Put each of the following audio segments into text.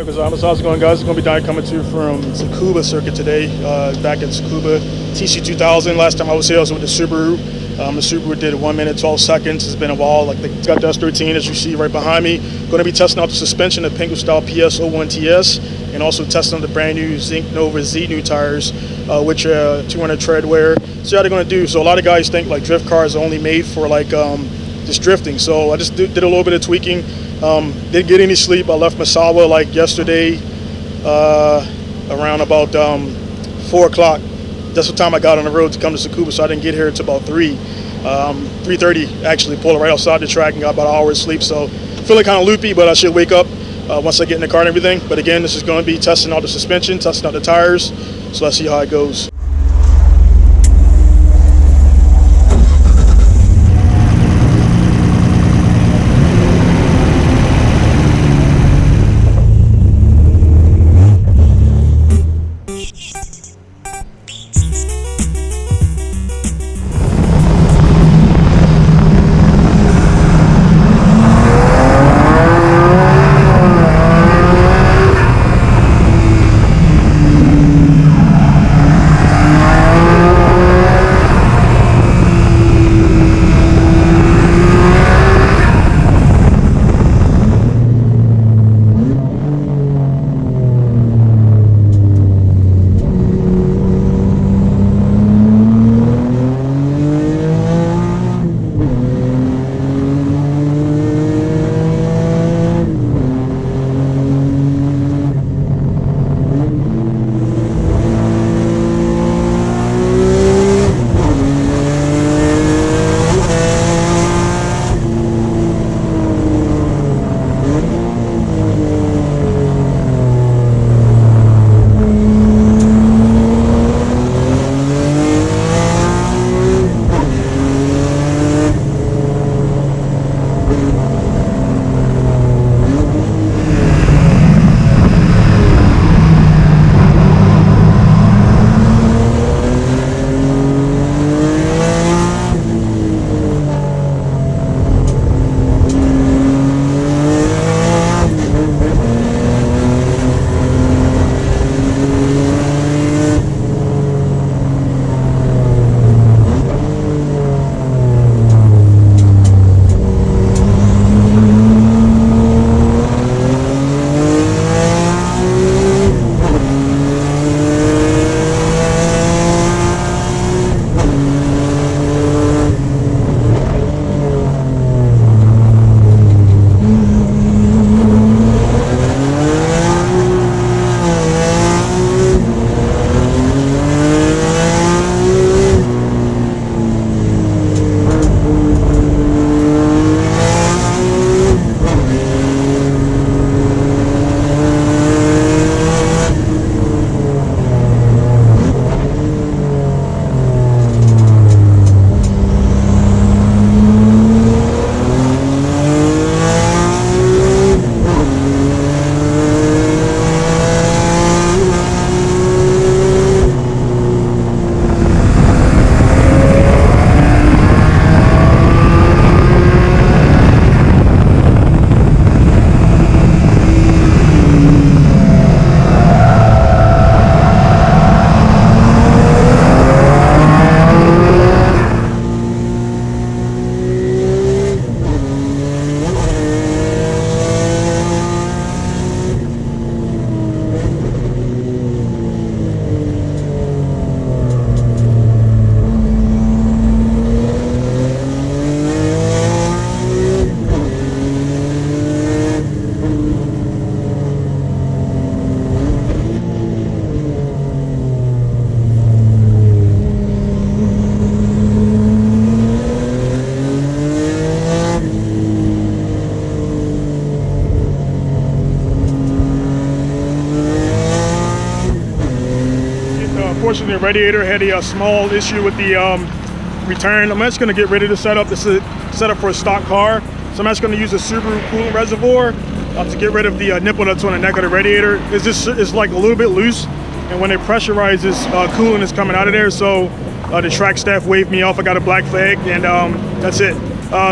How's it going, guys? It's going to be Don coming to you from Tsukuba circuit today. Back at Tsukuba TC2000. Last time I was here, I was with the Subaru. The Subaru did 1 minute 12 seconds. It's been a while. Like it's got the S13 as you see right behind me. Going to be testing out the suspension of Pinku Style PS-01TS and also testing the brand new Zeknova Zenew tires, which are 200 tread wear. So how they're going to do. So a lot of guys think like drift cars are only made for like just drifting. So I just did a little bit of tweaking. Didn't get any sleep. I left Misawa like yesterday around about 4 o'clock. That's what time I got on the road to come to Tsukuba, so I didn't get here until about 3:30 actually. Pulled right outside the track and got about an hour of sleep, so feeling kind of loopy, but I should wake up once I get in the car and everything. But again, this is going to be testing out the suspension, testing out the tires, so let's see how it goes. Unfortunately, the radiator had a small issue with the return. I'm just going to get rid of the setup. This is set up for a stock car. So I'm just going to use a Subaru coolant reservoir to get rid of the nipple that's on the neck of the radiator. It's like a little bit loose, and when it pressurizes, coolant is coming out of there. So the track staff waved me off. I got a black flag, and that's it.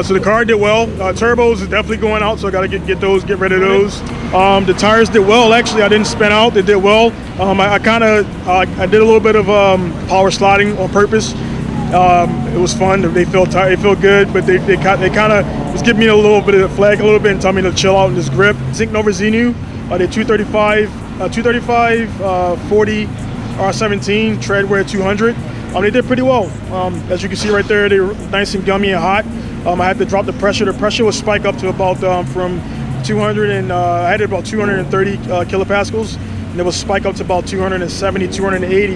So the car did well. Turbos is definitely going out, so I got to get rid of those. The tires did well. Actually, I didn't spin out. They did well. I did a little bit of power sliding on purpose. It was fun. They felt tired. They felt good, but they kind of was giving me a little bit of flag, a little bit, and telling me to chill out in this grip. Zeknova Zenew, they 235, 40 R17 treadwear 200. They did pretty well. As you can see right there, they were nice and gummy and hot. I had to drop the pressure. The pressure would spike up to about from 200 and I had it about 230 kilopascals, and it will spike up to about 270, 280,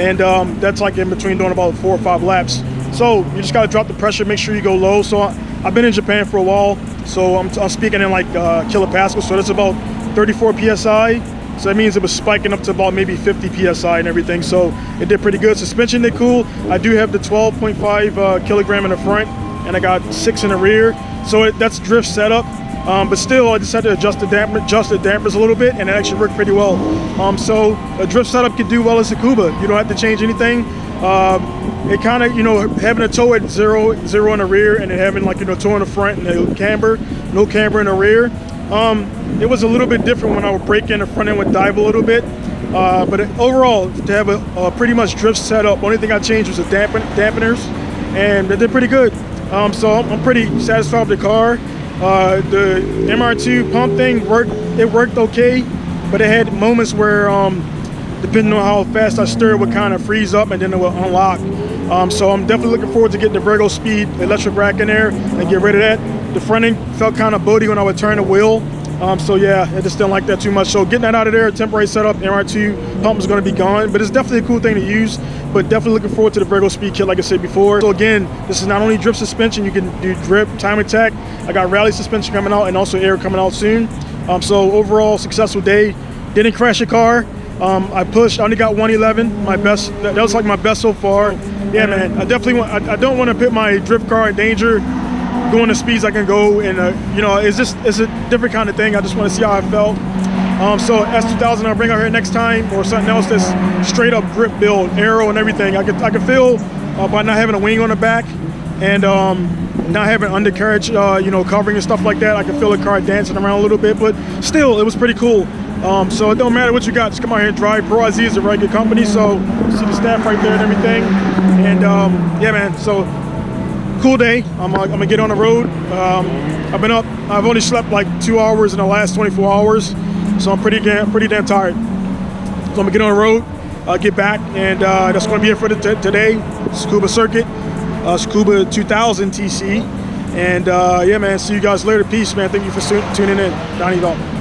and that's like in between doing about 4 or 5 laps. So you just got to drop the pressure, make sure you go low. So I've been in Japan for a while, so I'm speaking in like kilopascals. So that's about 34 psi. So that means it was spiking up to about maybe 50 psi and everything. So it did pretty good. Suspension did cool. I do have the 12.5 kilogram in the front, and I got 6 in the rear. So that's drift setup. But still, I just had to adjust the dampers a little bit, and it actually worked pretty well. So a drift setup can do well as Tsukuba. You don't have to change anything. It kind of, having a toe at zero in the rear, and then having like, toe in the front and no camber in the rear. It was a little bit different when I would brake in. The front end would dive a little bit. But overall, to have a pretty much drift setup, only thing I changed was the dampeners, and they did pretty good. So I'm pretty satisfied with the car. The MR2 pump thing worked. It worked okay, but it had moments where, depending on how fast I stir, it would kind of freeze up and then it would unlock. So I'm definitely looking forward to getting the Virgo Speed electric rack in there and get rid of that. The front end felt kind of boaty when I would turn the wheel. So yeah, I just didn't like that too much. So getting that out of there, temporary setup, MR2 pump is going to be gone, but it's definitely a cool thing to use. But definitely looking forward to the Virgo Speed kit, like I said before. So again, this is not only drift suspension, you can do drip, time attack. I got rally suspension coming out and also air coming out soon. So overall, successful day. Didn't crash a car. I only got 111, my best. That was like my best so far. Yeah, man, I definitely I don't want to put my drift car in danger, going the speeds I can go, and it's a different kind of thing. I just want to see how I felt. So S2000 I'll bring out here next time, or something else that's straight up grip build, aero and everything. I can feel by not having a wing on the back and not having undercarriage, covering and stuff like that. I can feel the car dancing around a little bit, but still, it was pretty cool. So it don't matter what you got, just come out here and drive. Pro IZ is a very good company, so you see the staff right there and everything. And yeah, man, so cool day. I'm gonna get on the road. I've only slept like 2 hours in the last 24 hours, so I'm pretty damn tired. So I'm gonna get on the road, get back, and that's gonna be it for today. Tsukuba circuit, Tsukuba 2000 TC, and yeah, man, see you guys later. Peace, man. Thank you for tuning in. Donnie Dalton.